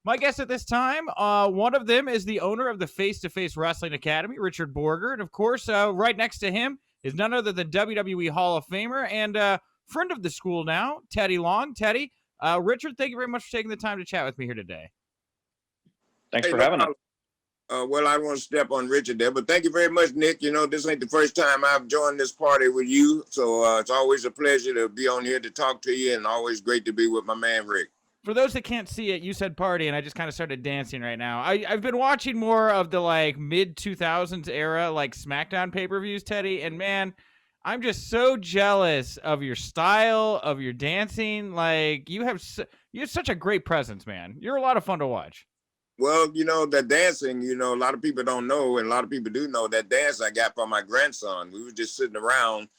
My guest at this time, one of them is the owner of the Face to Face Wrestling Academy, Richard Borger. And of course, right next to him is none other than WWE Hall of Famer and friend of the school now, Teddy Long. Teddy, Richard, thank you very much for taking the time to chat with me here today. Thanks for having us. Well, I don't want to step on Richard there, but thank you very much, Nick. You know, this ain't the first time I've joined this party with you, so it's always a pleasure to be on here to talk to you, and always great to be with my man, Rick. For those that can't see it, you said party, and I just kind of started dancing right now. I've been watching more of the, like, mid-2000s era, like, Smackdown pay-per-views, Teddy, and, man, I'm just so jealous of your style, of your dancing. Like, you have such a great presence, man. You're a lot of fun to watch. Well, you know, that dancing, you know, a lot of people don't know, and a lot of people do know that dance I got from my grandson. We were just sitting around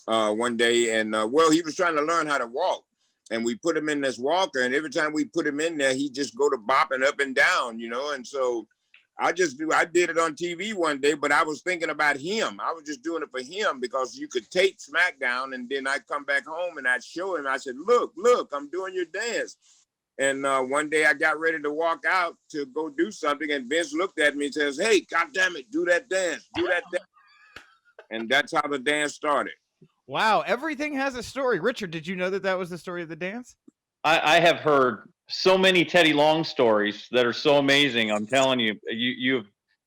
one day, and, well, he was trying to learn how to walk. And we put him in this walker, and every time we put him in there, he just go to bopping up and down, you know. And so I did it on TV one day, but I was thinking about him. I was just doing it for him because you could tape Smackdown, and then I'd come back home and I'd show him. I said, look, I'm doing your dance. And one day I got ready to walk out to go do something, and Vince looked at me and says, hey, God damn it, do that dance. And that's how the dance started. Wow, everything has a story. Richard, did you know that was the story of the dance? I have heard so many Teddy Long stories that are so amazing. I'm telling you,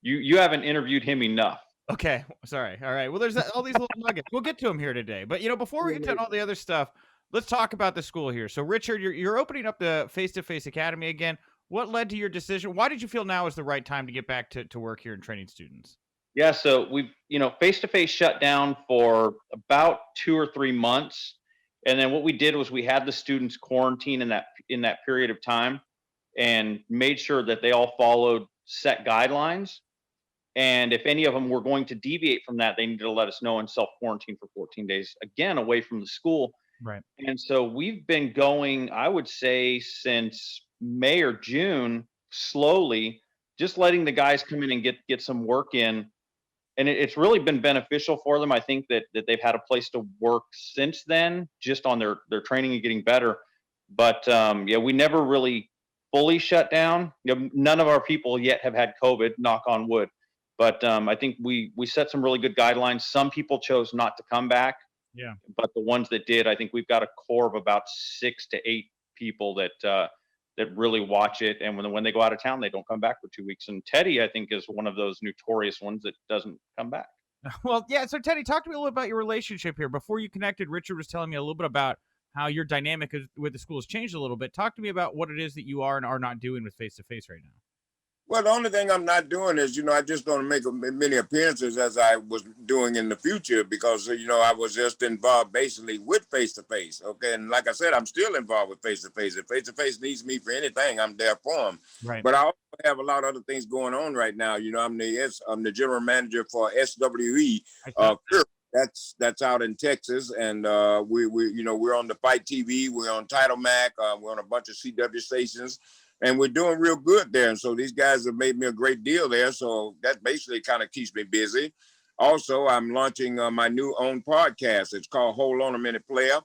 you haven't interviewed him enough. Okay, sorry. All right. Well, there's all these little nuggets. We'll get to them here today. But, you know, before we get to all the other stuff, let's talk about the school here. So, Richard, you're opening up the Face to Face Academy again. What led to your decision? Why did you feel now is the right time to get back to work here and training students? Yeah, so we've, Face to Face shut down for about 2 or 3 months. And then what we did was we had the students quarantine in that period of time and made sure that they all followed set guidelines. And if any of them were going to deviate from that, they needed to let us know and self-quarantine for 14 days, again, away from the school. Right. And so we've been going, I would say, since May or June, slowly, just letting the guys come in and get some work in. And it's really been beneficial for them. I think that they've had a place to work since then, just on their training and getting better. But yeah, we never really fully shut down. None of our people yet have had COVID, knock on wood. But I think we set some really good guidelines. Some people chose not to come back. Yeah. But the ones that did, I think we've got a core of about 6 to 8 people that really watch it, and when they go out of town, they don't come back for 2 weeks. And Teddy, I think, is one of those notorious ones that doesn't come back. Well, yeah. So, Teddy, talk to me a little about your relationship here. Before you connected, Richard was telling me a little bit about how your dynamic with the school has changed a little bit. Talk to me about what it is that you are and are not doing with Face to Face right now. Well, the only thing I'm not doing is, I just don't make many appearances as I was doing in the future because, I was just involved basically with face-to-face. Okay. And like I said, I'm still involved with face-to-face. If face-to-face needs me for anything, I'm there for them. Right. But I also have a lot of other things going on right now. I'm the general manager for SWE. That's out in Texas. And we're on the Fight TV. We're on Title Mac. We're on a bunch of CW stations. And we're doing real good there. And so these guys have made me a great deal there. So that basically kind of keeps me busy. Also, I'm launching my new own podcast. It's called Hold On a Minute Player.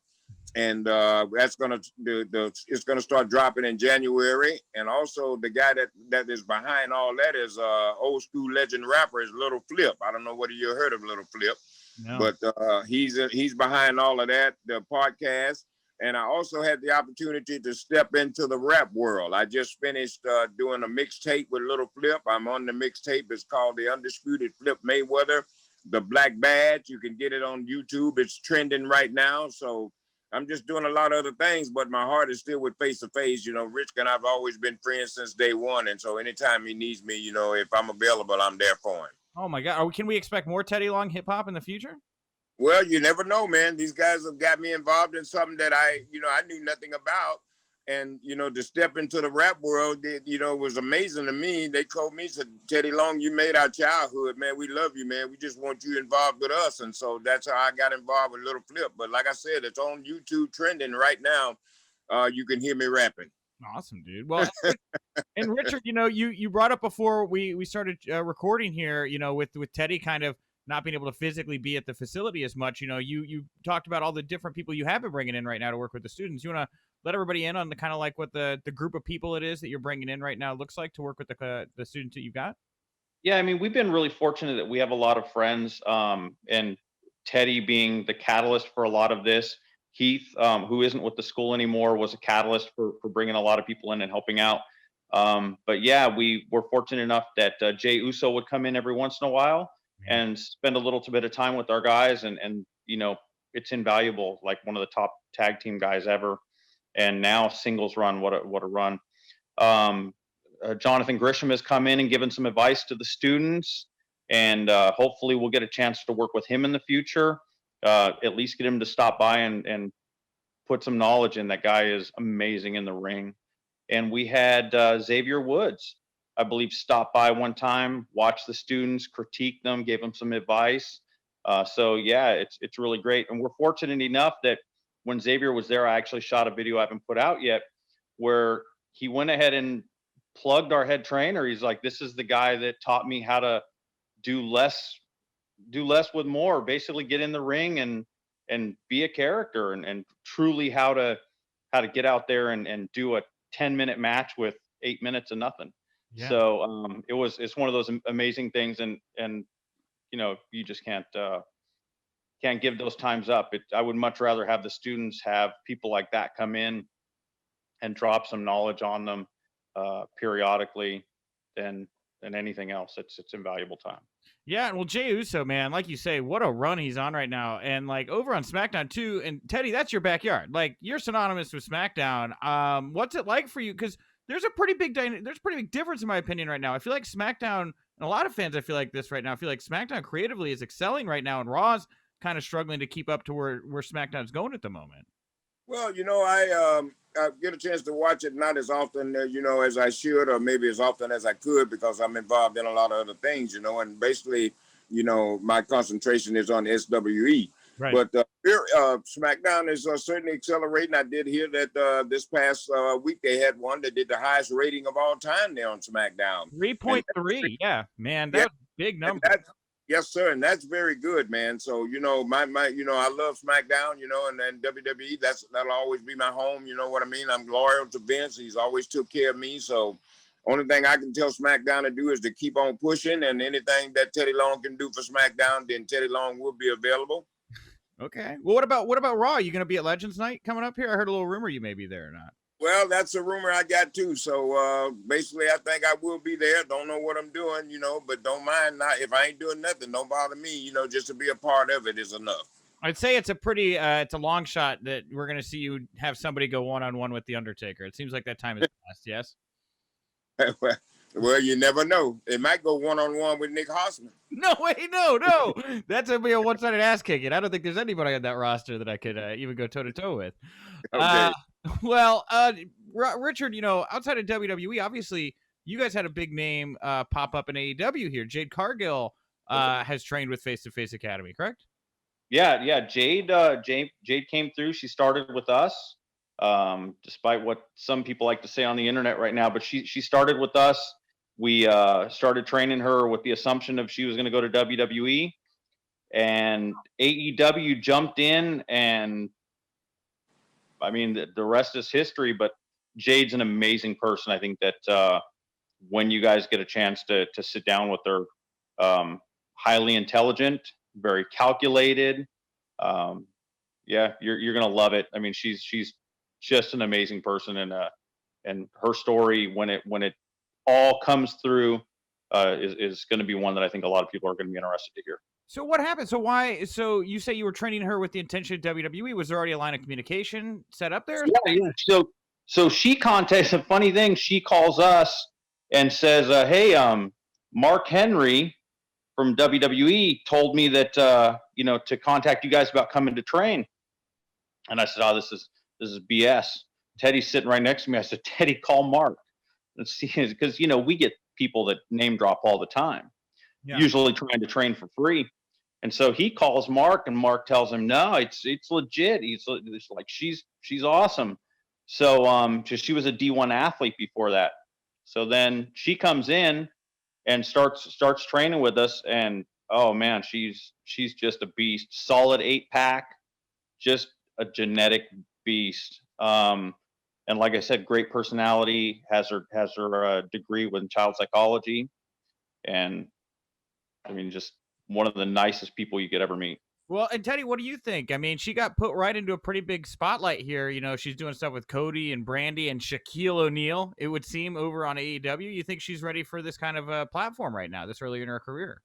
And that's it's gonna start dropping in January. And also the guy that is behind all that is old school legend rapper is Little Flip. I don't know whether you heard of Little Flip. No. But he's behind all of that, the podcast. And I also had the opportunity to step into the rap world. I just finished doing a mixtape with Little Flip. I'm on the mixtape. It's called The Undisputed Flip Mayweather, The Black Badge. You can get it on YouTube. It's trending right now. So I'm just doing a lot of other things, but my heart is still with Face to Face. Rich and I've always been friends since day one. And so anytime he needs me, if I'm available, I'm there for him. Oh, my God. Can we expect more Teddy Long hip-hop in the future? Well, you never know, man. These guys have got me involved in something that I knew nothing about. And, to step into the rap world, was amazing to me. They told me, said, Teddy Long, you made our childhood, man. We love you, man. We just want you involved with us. And so that's how I got involved with Little Flip. But like I said, it's on YouTube trending right now. You can hear me rapping. Awesome, dude. Well, and Richard, you brought up before we started recording here, with Teddy kind of not being able to physically be at the facility as much. You talked about all the different people you have been bringing in right now to work with the students. You want to let everybody in on the kind of like what the group of people it is that you're bringing in right now looks like to work with the students that you've got? Yeah, I mean, we've been really fortunate that we have a lot of friends, and Teddy being the catalyst for a lot of this. Heath, who isn't with the school anymore, was a catalyst for bringing a lot of people in and helping out. But yeah, we were fortunate enough that Jay Uso would come in every once in a while and spend a little bit of time with our guys, and it's invaluable. Like one of the top tag team guys ever, and now singles run. What a run! Jonathan Grisham has come in and given some advice to the students, and hopefully we'll get a chance to work with him in the future. At least get him to stop by and put some knowledge in. That guy is amazing in the ring. And we had Xavier Woods, I believe, stop by one time, watch the students, critique them, gave them some advice. So yeah, it's really great. And we're fortunate enough that when Xavier was there, I actually shot a video I haven't put out yet, where he went ahead and plugged our head trainer. He's like, this is the guy that taught me how to do less with more, basically get in the ring and be a character, and truly how to get out there and do a 10-minute match with 8 minutes of nothing. Yeah. So it's one of those amazing things, and you just can't give those times up. I would much rather have the students have people like that come in and drop some knowledge on them periodically than anything else. It's invaluable time. Yeah, and well, Jey Uso, man, like you say, what a run he's on right now, and like over on SmackDown too. And Teddy, that's your backyard. Like you're synonymous with SmackDown. What's it like for you? Because there's a pretty big difference in my opinion right now. I feel like SmackDown, and a lot of fans, I feel like this right now. I feel like SmackDown creatively is excelling right now, and Raw's kind of struggling to keep up to where SmackDown's going at the moment. Well, I get a chance to watch it not as often, as I should, or maybe as often as I could, because I'm involved in a lot of other things, and basically, my concentration is on SWE. Right. But SmackDown is certainly accelerating. I did hear that this past week they had one that did the highest rating of all time there on SmackDown. 3.3. Yeah, man, that's a big number. Yes, sir, and that's very good, man. So my I love SmackDown, and then WWE. That'll always be my home. You know what I mean? I'm loyal to Vince. He's always took care of me. So only thing I can tell SmackDown to do is to keep on pushing, and anything that Teddy Long can do for SmackDown, then Teddy Long will be available. Okay. Well, what about Raw? Are you going to be at Legends Night coming up here? I heard a little rumor you may be there or not. Well, that's a rumor I got too. So basically, I think I will be there. Don't know what I'm doing, but don't mind. Not if I ain't doing nothing, don't bother me. Just to be a part of it is enough. I'd say it's a long shot that we're going to see you have somebody go one-on-one with the Undertaker. It seems like that time is past. Yes. Well, you never know. It might go one-on-one with Nick Hausman. No way, no. That's gonna be a one-sided ass kicking. I don't think there's anybody on that roster that I could even go toe-to-toe with. Okay. Well, Richard, outside of WWE, obviously you guys had a big name pop up in AEW here. Jade Cargill has trained with Face to Face Academy, correct? Yeah. Jade came through. She started with us, despite what some people like to say on the internet right now. But she started with us. We started training her with the assumption of she was going to go to WWE, and AEW jumped in, and I mean, the rest is history. But Jade's an amazing person. I think that when you guys get a chance to sit down with her, highly intelligent, very calculated. Yeah, you're gonna love it. I mean, she's just an amazing person, and her story when it all comes through is going to be one that I think a lot of people are going to be interested to hear. So what happened? So you say you were training her with the intention of WWE. Was there already a line of communication set up there? Yeah. So she contacts. A funny thing, she calls us and says, "Hey, Mark Henry from WWE told me that to contact you guys about coming to train." And I said, "Oh, this is BS." Teddy's sitting right next to me. I said, "Teddy, call Mark." Let's see, because we get people that name drop all the time, usually trying to train for free. And so he calls Mark, and Mark tells him, "No, it's legit." He's like, she's awesome. So she was a D1 athlete before that. So then she comes in and starts training with us, and oh man, she's just a beast. Solid 8-pack, just a genetic beast. And like I said, great personality, has her degree in child psychology, and I mean, just one of the nicest people you could ever meet. Well, and Teddy, what do you think? I mean, she got put right into a pretty big spotlight here. You know, she's doing stuff with Cody and Brandy and Shaquille O'Neal, it would seem, over on AEW. You think she's ready for this kind of platform right now, this early in her career?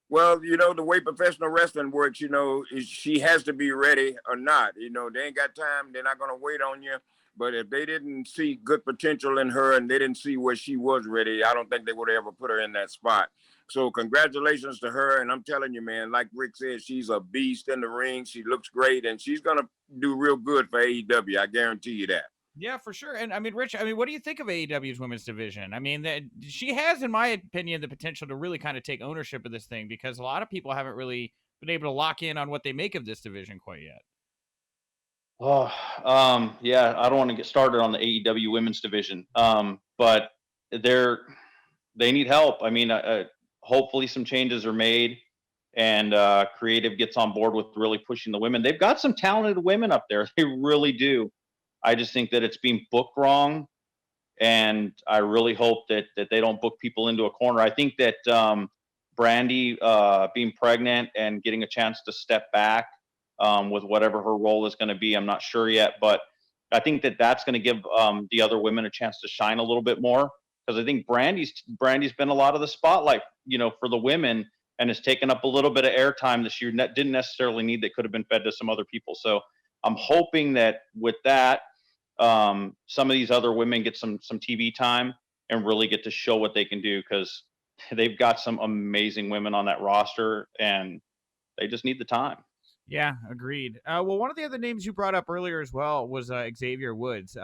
Well, the way professional wrestling works, is she has to be ready or not. They ain't got time. They're not going to wait on you. But if they didn't see good potential in her and they didn't see where she was ready, I don't think they would ever put her in that spot. So congratulations to her. And I'm telling you, man, like Rick said, she's a beast in the ring. She looks great, and she's going to do real good for AEW. I guarantee you that. Yeah, for sure. And I mean, Rich, what do you think of AEW's women's division? I mean, she has, in my opinion, the potential to really kind of take ownership of this thing, because a lot of people haven't really been able to lock in on what they make of this division quite yet. Oh, yeah, I don't want to get started on the AEW women's division, but they need help. I mean, hopefully some changes are made, and creative gets on board with really pushing the women. They've got some talented women up there. They really do. I just think that it's being booked wrong, and I really hope that they don't book people into a corner. I think that Brandy being pregnant and getting a chance to step back with whatever her role is going to be, I'm not sure yet, but I think that that's going to give the other women a chance to shine a little bit more, because I think Brandy's been a lot of the spotlight, for the women, and has taken up a little bit of airtime that she didn't necessarily need, that could have been fed to some other people. So I'm hoping that with that, some of these other women get some TV time and really get to show what they can do, because they've got some amazing women on that roster, and they just need the time. Yeah, agreed. Well, one of the other names you brought up earlier as well was Xavier Woods.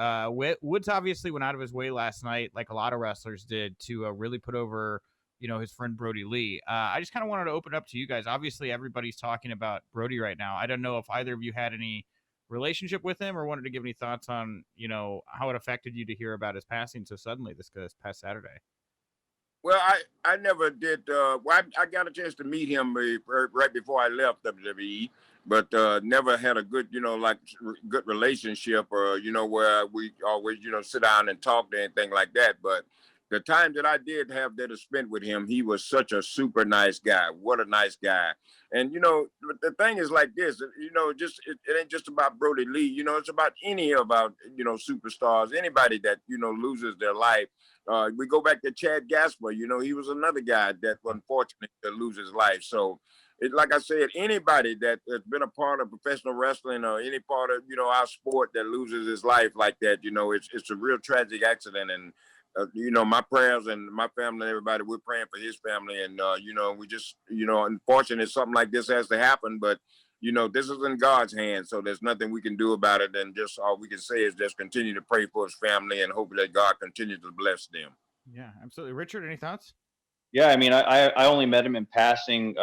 Woods obviously went out of his way last night, like a lot of wrestlers did, to really put over, his friend Brodie Lee. I just kind of wanted to open up to you guys. Obviously, everybody's talking about Brodie right now. I don't know if either of you had any relationship with him or wanted to give any thoughts on, how it affected you to hear about his passing so suddenly this past Saturday. Well, I never did. I got a chance to meet him right before I left WWE, but never had a good, good relationship, or where we always, sit down and talk or anything like that. But the time that I did have that spent with him, he was such a super nice guy. What a nice guy. And the thing is like this, it ain't just about Brodie Lee. It's about any of our, superstars, anybody that loses their life. We go back to Chad Gasper. He was another guy that unfortunately to lose his life. So, like I said, anybody that has been a part of professional wrestling or any part of our sport that loses his life like that, it's a real tragic accident. And my prayers and my family and everybody, we're praying for his family. And we just unfortunately something like this has to happen, but this is in God's hands, so there's nothing we can do about it. And just all we can say is just continue to pray for his family and hope that God continues to bless them. Yeah, absolutely. Richard, any thoughts? Yeah, I mean, I only met him in passing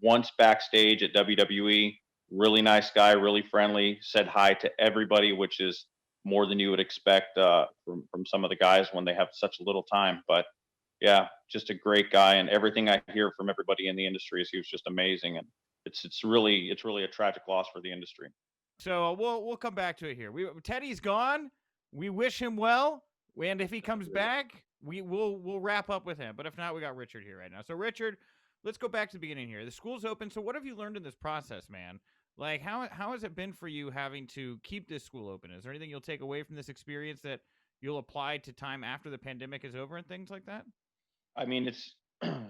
once backstage at WWE. Really nice guy, really friendly, said hi to everybody, which is more than you would expect from some of the guys when they have such little time. But yeah, just a great guy, and everything I hear from everybody in the industry is he was just amazing, and it's really a tragic loss for the industry. So we'll come back to it here. Teddy's gone. We wish him well, and if he comes back, we'll wrap up with him. But if not, we got Richard here right now. So Richard, let's go back to the beginning here. The school's open. So what have you learned in this process, man? Like how has it been for you having to keep this school open? Is there anything you'll take away from this experience that you'll apply to time after the pandemic is over and things like that? I mean, it's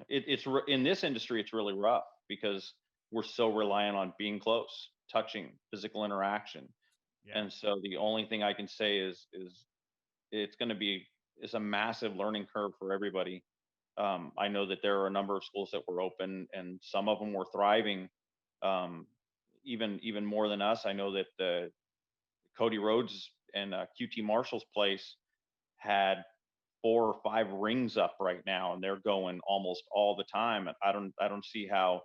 in this industry, it's really rough because we're so reliant on being close, touching, physical interaction. Yeah. And so the only thing I can say is it's going to be a massive learning curve for everybody. I know that there are a number of schools that were open, and some of them were thriving, even more than us. I know that Cody Rhodes and QT Marshall's place had 4 or 5 rings up right now, and they're going almost all the time. I don't see how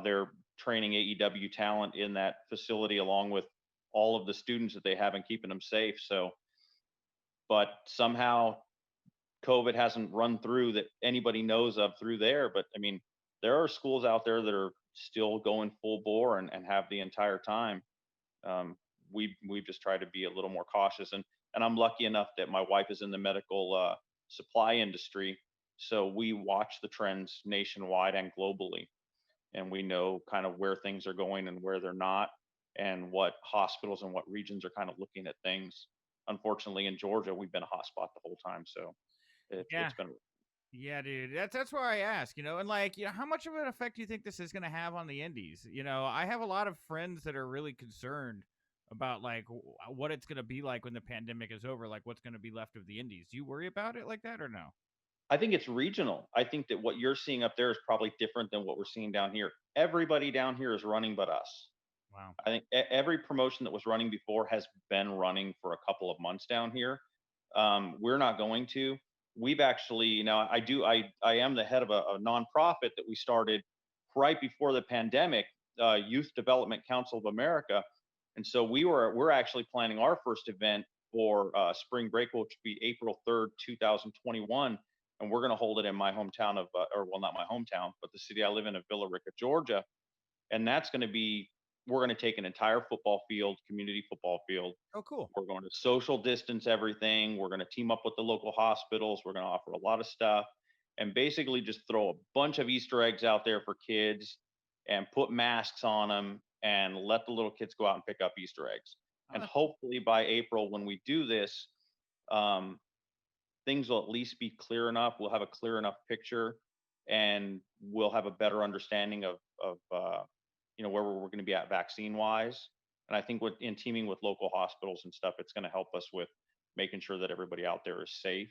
they're training AEW talent in that facility along with all of the students that they have and keeping them safe. So, but somehow COVID hasn't run through that anybody knows of through there. But I mean, there are schools out there that are still going full bore and have the entire time. We've just tried to be a little more cautious. And And I'm lucky enough that my wife is in the medical supply industry. So we watch the trends nationwide and globally. And we know kind of where things are going and where they're not, and what hospitals and what regions are kind of looking at things. Unfortunately, in Georgia, we've been a hotspot the whole time. So Yeah. it's been. Yeah, dude. That's why I ask, and like, how much of an effect do you think this is going to have on the indies? I have a lot of friends that are really concerned about like what it's going to be like when the pandemic is over, like what's going to be left of the indies. Do you worry about it like that or no? I think it's regional. I think that what you're seeing up there is probably different than what we're seeing down here. Everybody down here is running but us. Wow. I think every promotion that was running before has been running for a couple of months down here. We're not going to. We've actually, I am the head of a nonprofit that we started right before the pandemic, Youth Development Council of America. And so we're actually planning our first event for spring break, which will be April 3rd, 2021. And we're going to hold it in my hometown of, not my hometown, but the city I live in of Villa Rica, Georgia. And that's going to be, we're going to take an entire football field, community football field. Oh, cool. We're going to social distance everything. We're going to team up with the local hospitals. We're going to offer a lot of stuff and basically just throw a bunch of Easter eggs out there for kids and put masks on them and let the little kids go out and pick up Easter eggs. And hopefully by April, when we do this, things will at least be clear enough. We'll have a clear enough picture, and we'll have a better understanding of where we're going to be at vaccine wise. And I think in teaming with local hospitals and stuff, it's going to help us with making sure that everybody out there is safe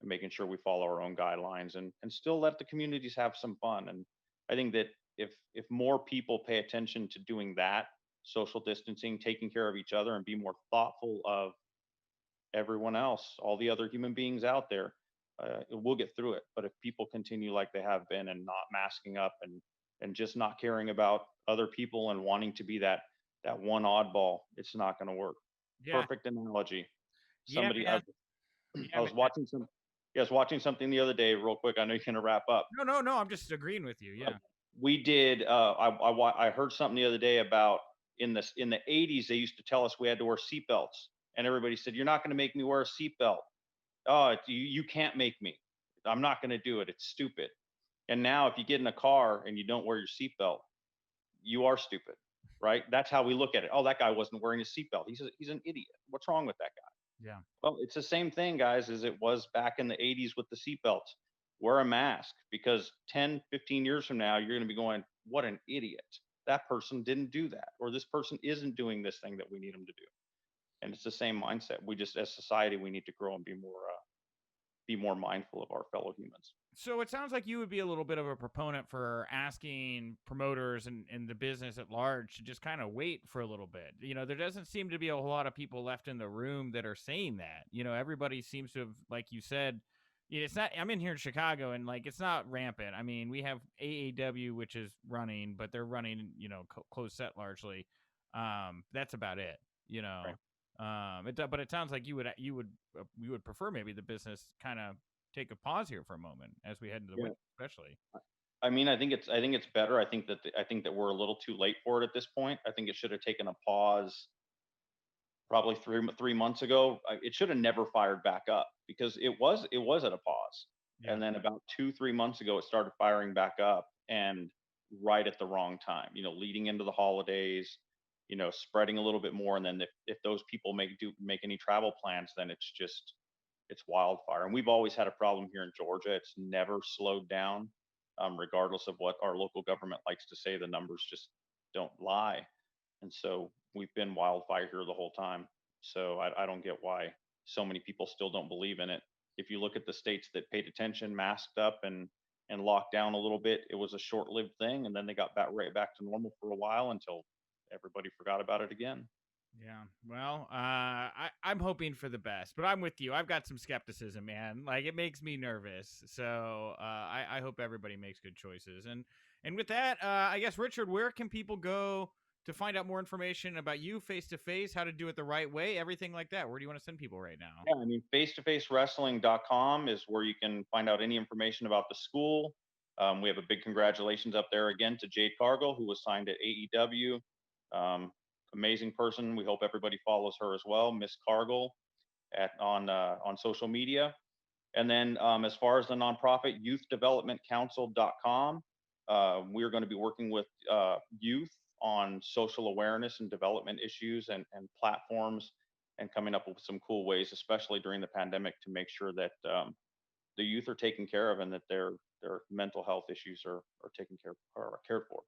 and making sure we follow our own guidelines and still let the communities have some fun. And I think that if more people pay attention to doing that, social distancing, taking care of each other, and be more thoughtful of everyone else, all the other human beings out there, we'll get through it. But if people continue like they have been and not masking up and just not caring about other people and wanting to be that one oddball, it's not going to work. Yeah. Perfect analogy. I was watching something the other day, real quick. I know you're going to wrap up. No. I'm just agreeing with you. Yeah. We did. I heard something the other day about in the 80s, they used to tell us we had to wear seatbelts. And everybody said, "You're not going to make me wear a seatbelt. Oh, you can't make me. I'm not going to do it. It's stupid." And now if you get in a car and you don't wear your seatbelt, you are stupid, right? That's how we look at it. Oh, that guy wasn't wearing a seatbelt. He's an idiot. What's wrong with that guy? Yeah. Well, it's the same thing, guys, as it was back in the 80s with the seatbelts. Wear a mask, because 10, 15 years from now, you're going to be going, "What an idiot. That person didn't do that." Or this person isn't doing this thing that we need them to do. And it's the same mindset. We just, as society, we need to grow and be more mindful of our fellow humans. So it sounds like you would be a little bit of a proponent for asking promoters and the business at large to just kind of wait for a little bit. There doesn't seem to be a whole lot of people left in the room that are saying that. Everybody seems to have, like you said, it's not. I'm in here in Chicago, and like it's not rampant. I mean, we have AAW, which is running, but they're running, closed set largely. That's about it. Right. But it sounds like you would prefer maybe the business kind of take a pause here for a moment as we head into the winter, especially. I mean, I think it's better. I think that we're a little too late for it at this point. I think it should have taken a pause probably 3 months ago. It should have never fired back up, because it was at a pause. Yeah. And then about 2-3 months ago, it started firing back up, and right at the wrong time, leading into the holidays, spreading a little bit more. And then if those people make any travel plans, then it's wildfire. And we've always had a problem here in Georgia. It's never slowed down, regardless of what our local government likes to say. The numbers just don't lie. And so we've been wildfire here the whole time. So I don't get why so many people still don't believe in it. If you look at the states that paid attention, masked up and locked down a little bit, it was a short-lived thing. And then they got right back to normal for a while until everybody forgot about it again. Yeah. Well, I'm hoping for the best, but I'm with you. I've got some skepticism, man. Like, it makes me nervous. So I hope everybody makes good choices. And with that, I guess, Richard, where can people go to find out more information about you face-to-face, how to do it the right way, everything like that? Where do you want to send people right now? Yeah, I mean, face-to-facewrestling.com is where you can find out any information about the school. We have a big congratulations up there again to Jade Cargill, who was signed at AEW. Amazing person. We hope everybody follows her as well, Miss Cargill. on social media. And then as far as the nonprofit, youthdevelopmentcouncil.com, we're going to be working with youth on social awareness and development issues and platforms, and coming up with some cool ways, especially during the pandemic, to make sure that the youth are taken care of and that their mental health issues are taken care of, or are cared for.